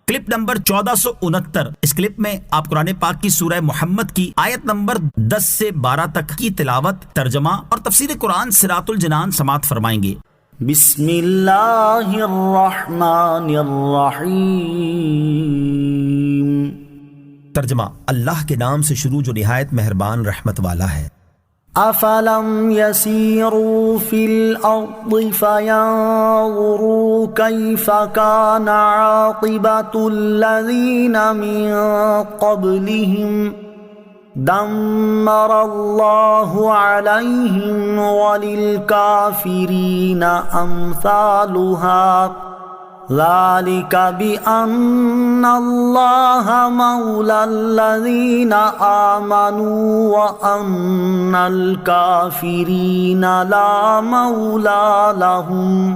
Clip number 1469۔ اس clip میں آپ قرآن پاک کی سورہ محمد کی آیت نمبر 10 سے 12 تک کی تلاوت، ترجمہ اور تفسیر قرآن صراط الجنان سماعت فرمائیں گے۔ بسم اللہ الرحمن الرحیم۔ ترجمہ، اللہ کے نام سے شروع جو نہایت مہربان رحمت والا ہے۔ افلم يسيروا في الارض فينظروا كيف كان عاقبة الذين من قبلهم دمر الله عليهم وللكافرين أمثالها ذلك بأن الله مولى الذين آمنوا وأن الكافرين لا مولى لهم۔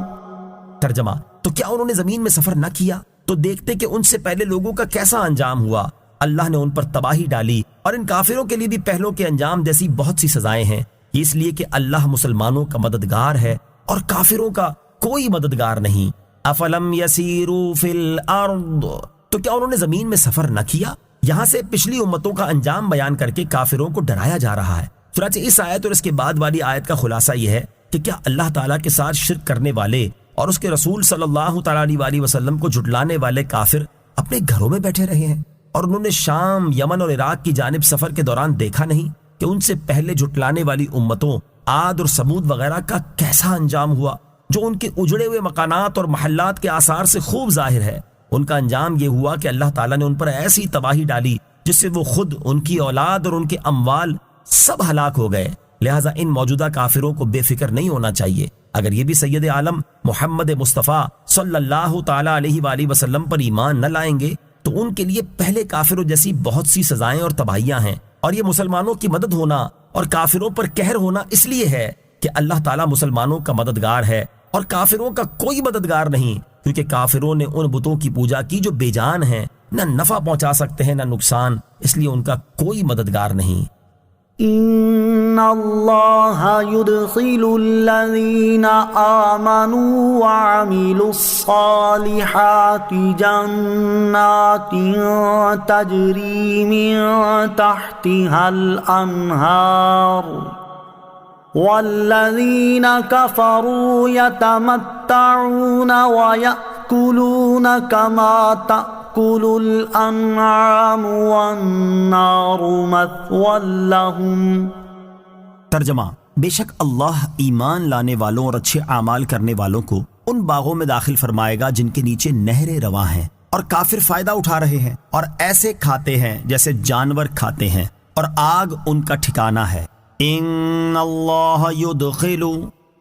ترجمہ، تو کیا انہوں نے زمین میں سفر نہ کیا تو دیکھتے کہ ان سے پہلے لوگوں کا کیسا انجام ہوا۔ اللہ نے ان پر تباہی ڈالی اور ان کافروں کے لیے بھی پہلوں کے انجام جیسی بہت سی سزائیں ہیں۔ یہ اس لیے کہ اللہ مسلمانوں کا مددگار ہے اور کافروں کا کوئی مددگار نہیں۔ افلم یسیروا فی الارض، تو کیا انہوں نے زمین میں سفر نہ کیا؟ یہاں سے پچھلی امتوں کا انجام بیان کر کے کافروں کو ڈرایا جا رہا ہے۔ چنانچہ اس آیت اور اس کے بعد والی آیت کا خلاصہ یہ ہے کہ کیا اللہ تعالیٰ کے ساتھ شرک کرنے والے اور اس کے رسول صلی اللہ تعالیٰ علیہ وسلم کو جھٹلانے والے کافر اپنے گھروں میں بیٹھے رہے ہیں اور انہوں نے شام، یمن اور عراق کی جانب سفر کے دوران دیکھا نہیں کہ ان سے پہلے جھٹلانے والی امتوں عاد اور سمود وغیرہ کا کیسا انجام ہوا، جو ان کے اجڑے ہوئے مکانات اور محلات کے آثار سے خوب ظاہر ہے۔ ان کا انجام یہ ہوا کہ اللہ تعالیٰ نے ان پر ایسی تباہی ڈالی جس سے وہ خود، ان کی اولاد اور ان کے اموال سب ہلاک ہو گئے۔ لہٰذا ان موجودہ کافروں کو بے فکر نہیں ہونا چاہیے۔ اگر یہ بھی سید عالم محمد مصطفیٰ صلی اللہ تعالیٰ علیہ وآلہ وسلم پر ایمان نہ لائیں گے تو ان کے لیے پہلے کافروں جیسی بہت سی سزائیں اور تباہیاں ہیں، اور یہ مسلمانوں کی مدد ہونا اور کافروں پر قہر ہونا اس لیے ہے کہ اللہ تعالیٰ مسلمانوں کا مددگار ہے اور کافروں کا کوئی مددگار نہیں، کیونکہ کافروں نے ان بتوں کی پوجا کی جو بے جان ہیں، نہ نفع پہنچا سکتے ہیں نہ نقصان، اس لیے ان کا کوئی مددگار نہیں۔ ان اللہ يدخل الذین آمنوا وعملوا الصالحات جنات تجری من تحتها الانہار والذین کفروا یتمتعون ویأکلون کما تأکل الانعام والنار مثوی لہم۔ ترجمہ، بے شک اللہ ایمان لانے والوں اور اچھے اعمال کرنے والوں کو ان باغوں میں داخل فرمائے گا جن کے نیچے نہریں رواں ہیں، اور کافر فائدہ اٹھا رہے ہیں اور ایسے کھاتے ہیں جیسے جانور کھاتے ہیں، اور آگ ان کا ٹھکانہ ہے۔ ان اللہ یدخل،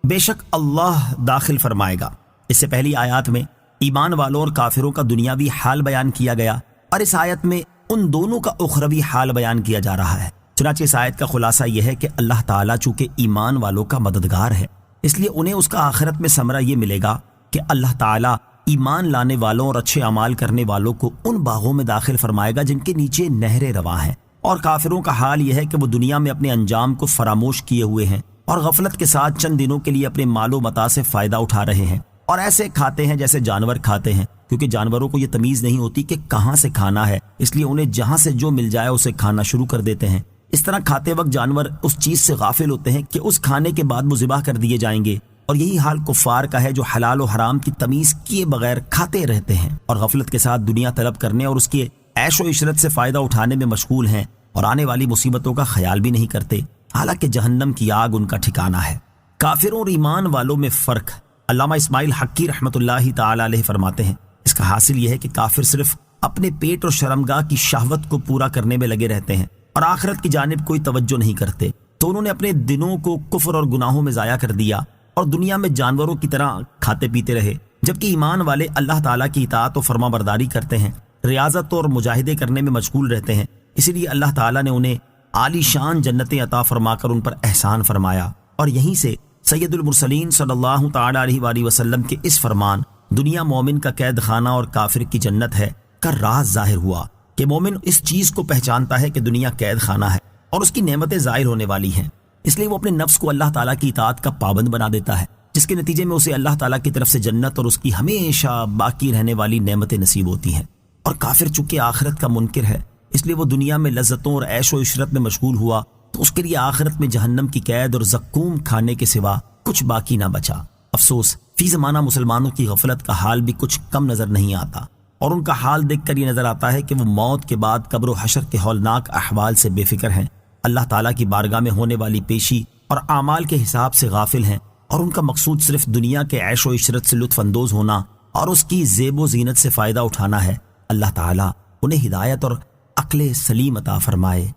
بے شک اللہ داخل فرمائے گا۔ اس سے پہلی آیات میں ایمان والوں اور کافروں کا دنیاوی حال بیان کیا گیا، اور اس آیت میں ان دونوں کا اخروی حال بیان کیا جا رہا ہے۔ چنانچہ اس آیت کا خلاصہ یہ ہے کہ اللہ تعالیٰ چونکہ ایمان والوں کا مددگار ہے، اس لیے انہیں اس کا آخرت میں ثمرہ یہ ملے گا کہ اللہ تعالیٰ ایمان لانے والوں اور اچھے اعمال کرنے والوں کو ان باغوں میں داخل فرمائے گا جن کے نیچے نہریں رواں ہیں، اور کافروں کا حال یہ ہے کہ وہ دنیا میں اپنے انجام کو فراموش کیے ہوئے ہیں اور غفلت کے ساتھ چند دنوں کے لیے اپنے مال و متاع سے فائدہ اٹھا رہے ہیں، اور ایسے کھاتے ہیں جیسے جانور کھاتے ہیں، کیونکہ جانوروں کو یہ تمیز نہیں ہوتی کہ کہاں سے کھانا ہے، اس لیے انہیں جہاں سے جو مل جائے اسے کھانا شروع کر دیتے ہیں۔ اس طرح کھاتے وقت جانور اس چیز سے غافل ہوتے ہیں کہ اس کھانے کے بعد وہ ذبح کر دیے جائیں گے، اور یہی حال کفار کا ہے جو حلال و حرام کی تمیز کیے بغیر کھاتے رہتے ہیں اور غفلت کے ساتھ دنیا طلب کرنے اور اس کے عیش و عشرت سے فائدہ اٹھانے میں مشغول ہیں، اور آنے والی مصیبتوں کا خیال بھی نہیں کرتے، حالانکہ جہنم کی آگ ان کا ٹھکانہ ہے۔ کافروں اور ایمان والوں میں فرق علامہ اسماعیل حقی رحمۃ اللہ تعالی علیہ فرماتے ہیں، اس کا حاصل یہ ہے کہ کافر صرف اپنے پیٹ اور شرمگاہ کی شہوت کو پورا کرنے میں لگے رہتے ہیں اور آخرت کی جانب کوئی توجہ نہیں کرتے، تو انہوں نے اپنے دنوں کو کفر اور گناہوں میں ضائع کر دیا اور دنیا میں جانوروں کی طرح کھاتے پیتے رہے، جبکہ ایمان والے اللہ تعالیٰ کی اطاعت و فرما برداری کرتے ہیں، ریاضت اور مجاہدے کرنے میں مشغول رہتے ہیں، اسی لیے اللہ تعالیٰ نے انہیں عالی شان جنتیں عطا فرما کر ان پر احسان فرمایا، اور یہیں سے سید المرسلین صلی اللہ تعالیٰ علیہ وآلہ وسلم کے اس فرمان دنیا مومن کا قید خانہ اور کافر کی جنت ہے کا راز ظاہر ہوا کہ مومن اس چیز کو پہچانتا ہے کہ دنیا قید خانہ ہے اور اس کی نعمتیں ظاہر ہونے والی ہیں، اس لیے وہ اپنے نفس کو اللہ تعالیٰ کی اطاعت کا پابند بنا دیتا ہے، جس کے نتیجے میں اسے اللہ تعالیٰ کی طرف سے جنت اور اس کی ہمیشہ باقی رہنے والی نعمتیں نصیب ہوتی ہیں، اور کافر چونکہ آخرت کا منکر ہے اس لیے وہ دنیا میں لذتوں اور عیش و عشرت میں مشغول ہوا تو اس کے لیے آخرت میں جہنم کی قید اور زقوم کھانے کے سوا کچھ باقی نہ بچا۔ افسوس، فی زمانہ مسلمانوں کی غفلت کا حال بھی کچھ کم نظر نہیں آتا، اور ان کا حال دیکھ کر یہ نظر آتا ہے کہ وہ موت کے بعد قبر و حشر کے ہولناک احوال سے بے فکر ہیں، اللہ تعالیٰ کی بارگاہ میں ہونے والی پیشی اور اعمال کے حساب سے غافل ہیں، اور ان کا مقصود صرف دنیا کے عیش و عشرت سے لطف اندوز ہونا اور اس کی زیب و زینت سے فائدہ اٹھانا ہے۔ اللہ تعالیٰ انہیں ہدایت اور عقل سلیم عطا فرمائے۔